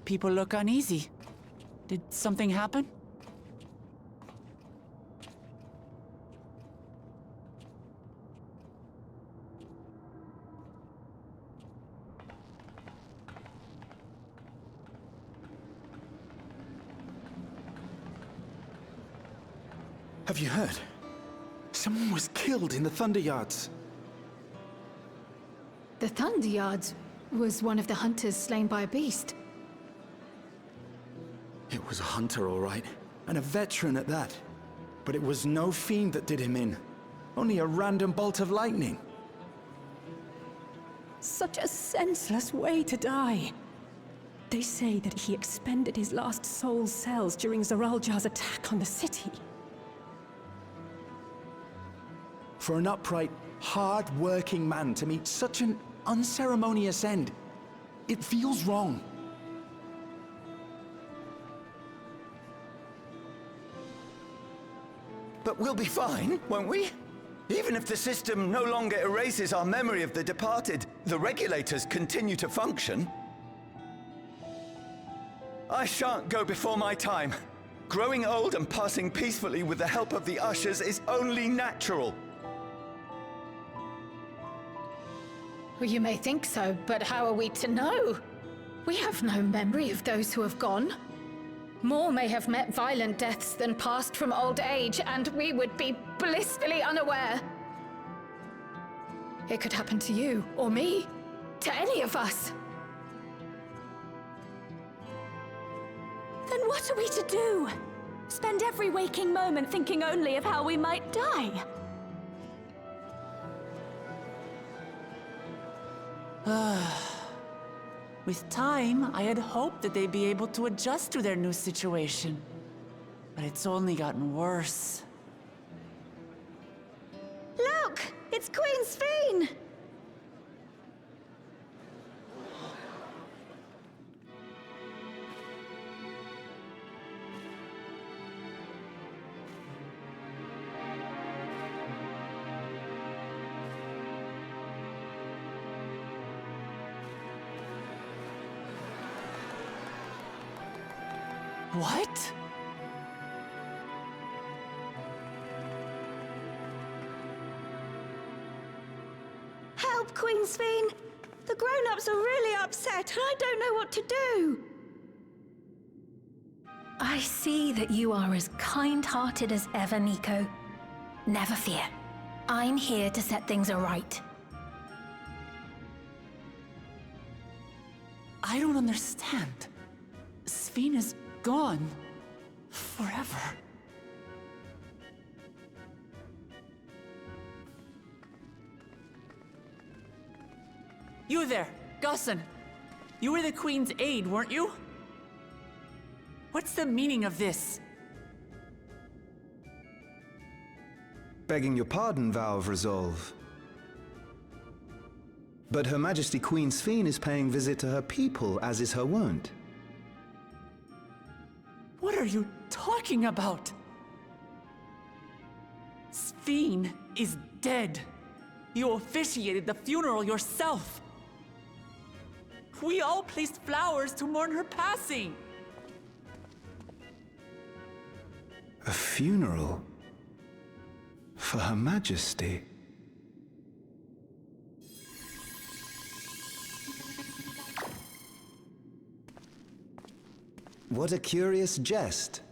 B: people look uneasy. Did something happen?
N: Have you heard? Someone was killed in the Thunder Yards.
C: The Thunder Yards was one of the hunters slain by a beast.
N: It was a hunter, all right, and a veteran at that. But it was no fiend that did him in. Only a random bolt of lightning.
O: Such a senseless way to die. They say that he expended his last soul cells during Zoraljar's attack on the city.
N: For an upright, hard-working man to meet such an unceremonious end, it feels wrong.
P: But we'll be fine, won't we? Even if the system no longer erases our memory of the departed, the regulators continue to function. I shan't go before my time. Growing old and passing peacefully with the help of the ushers is only natural.
C: Well, you may think so, but how are we to know? We have no memory of those who have gone. More may have met violent deaths than passed from old age, and we would be blissfully unaware. It could happen to you, or me, to any of us.
O: Then what are we to do? Spend every waking moment thinking only of how we might die?
B: With time, I had hoped that they'd be able to adjust to their new situation. But it's only gotten worse.
F: Look! It's Queen Sphene!
B: What?
F: Help, Queen Sphene! The grown-ups are really upset, and I don't know what to do!
C: I see that you are as kind-hearted as ever, Nico. Never fear. I'm here to set things aright.
B: I don't understand. Sphene is gone. Forever. You there, Gusson. You were the Queen's aide, weren't you? What's the meaning of this?
Q: Begging your pardon, Vow of Resolve. But Her Majesty Queen Sphene is paying visit to her people, as is her wont.
B: What are you talking about? Sphene is dead. You officiated the funeral yourself. We all placed flowers to mourn her passing.
Q: A funeral? For Her Majesty? What a curious jest.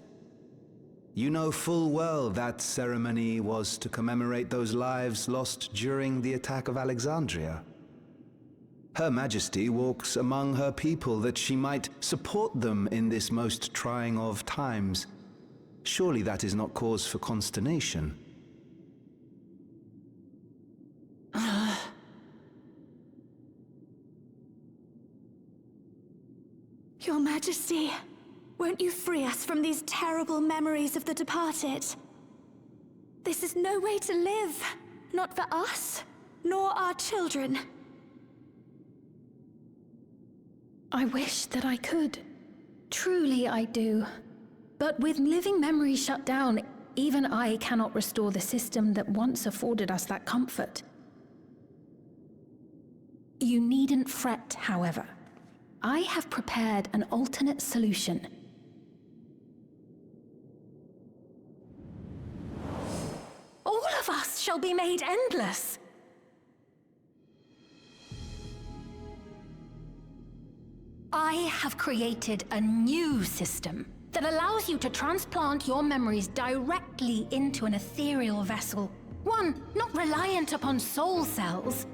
Q: You know full well that ceremony was to commemorate those lives lost during the attack of Alexandria. Her Majesty walks among her people that she might support them in this most trying of times. Surely that is not cause for consternation.
O: Your Majesty, won't you free us from these terrible memories of the departed? This is no way to live, not for us, nor our children.
C: I wish that I could. Truly I do. But with living memory shut down, even I cannot restore the system that once afforded us that comfort. You needn't fret, however.
R: I have prepared an alternate solution. All of us shall be made endless. I have created a new system that allows you to transplant your memories directly into an ethereal vessel. One not reliant upon soul cells.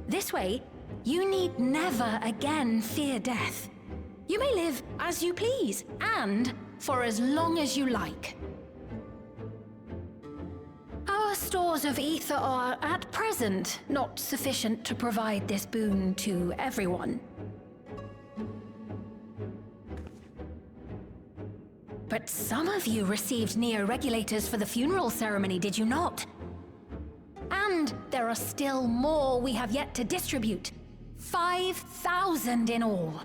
R: This way, you need never again fear death. You may live as you please, and for as long as you like. Our stores of ether are, at present, not sufficient to provide this boon to everyone. But some of you received Neo-regulators for the funeral ceremony, did you not? And there are still more we have yet to distribute. 5,000 in all.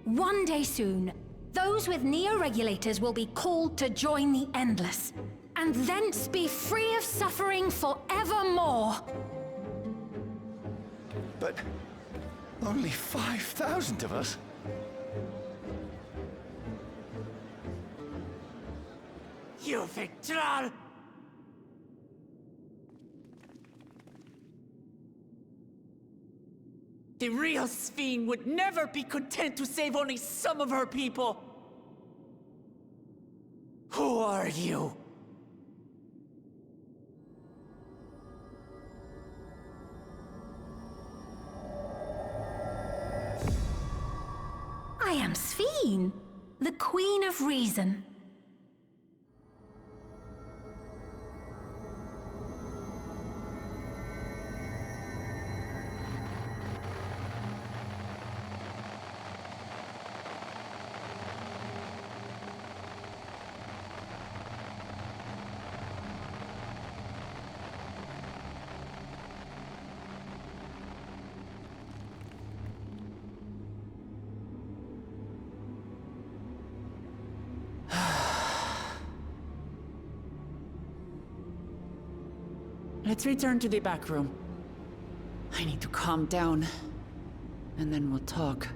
R: One day soon, those with Neo-regulators will be called to join the Endless, and thence be free of suffering forevermore.
P: But only 5,000 of us?
J: You Victral! The real Sphene would never be content to save only some of her people. Who are you?
R: I am Sphene, the Queen of Reason.
B: Let's return to the back room. I need to calm down, and then we'll talk.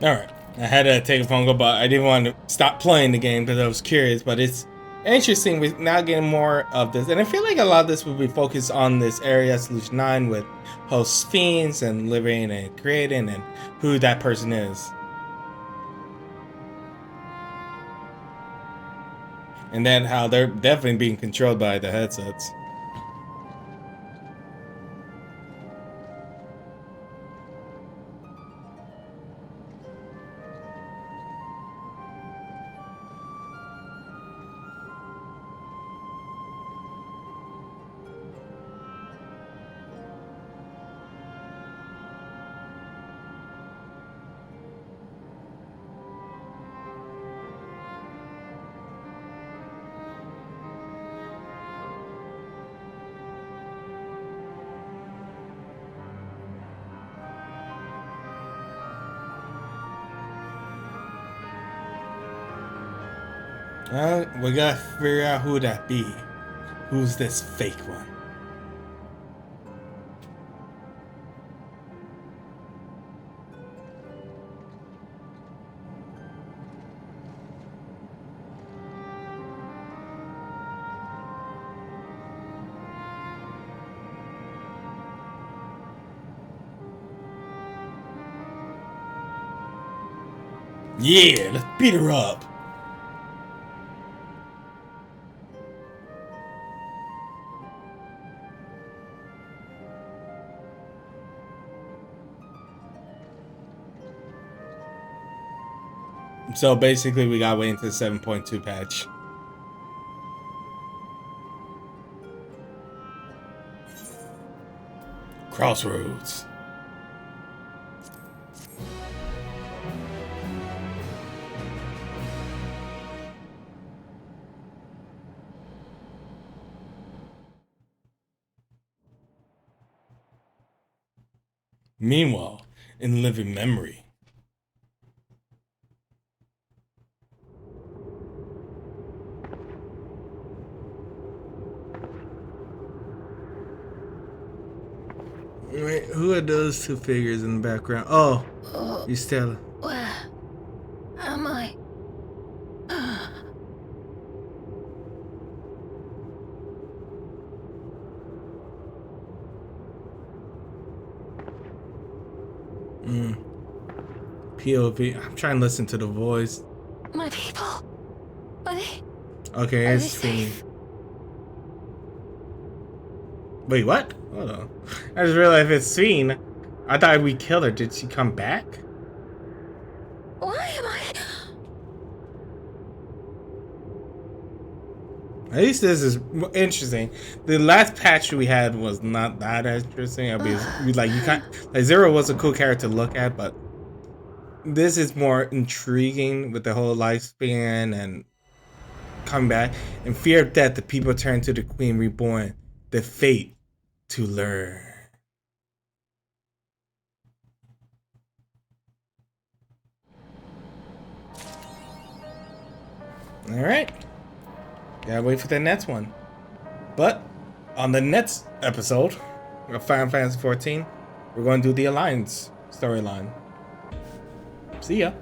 A: Alright, I had to take a phone call, but I didn't want to stop playing the game because I was curious, but it's interesting. We're now getting more of this, and I feel like a lot of this will be focused on this area, Solution 9, with host fiends and living and creating and who that person is. And then how they're definitely being controlled by the headsets. We gotta figure out who that be. Who's this fake one? Yeah, let's beat her up. So basically, we gotta wait until the 7.2 patch. Crossroads. Meanwhile, in living memory. Wait, who are those two figures in the background? Oh, you Stella.
K: Where am I?
A: POV. I'm trying to listen to the voice.
K: My people? Are they?
A: Okay,
K: Are
A: it's
K: they
A: Fiend. Wait, what? Hold on. I just realized it's Fiend. I thought we killed her. Did she come back?
K: Why am I?
A: At least this is interesting. The last patch we had was not that interesting. I mean, like you can't. Like Zero was a cool character to look at, but this is more intriguing with the whole lifespan and coming back. In fear of death, the people turn to the Queen Reborn, the fate to learn. All right. Gotta wait for the next one. But on the next episode of Final Fantasy XIV, we're going to do the Alliance storyline. See ya.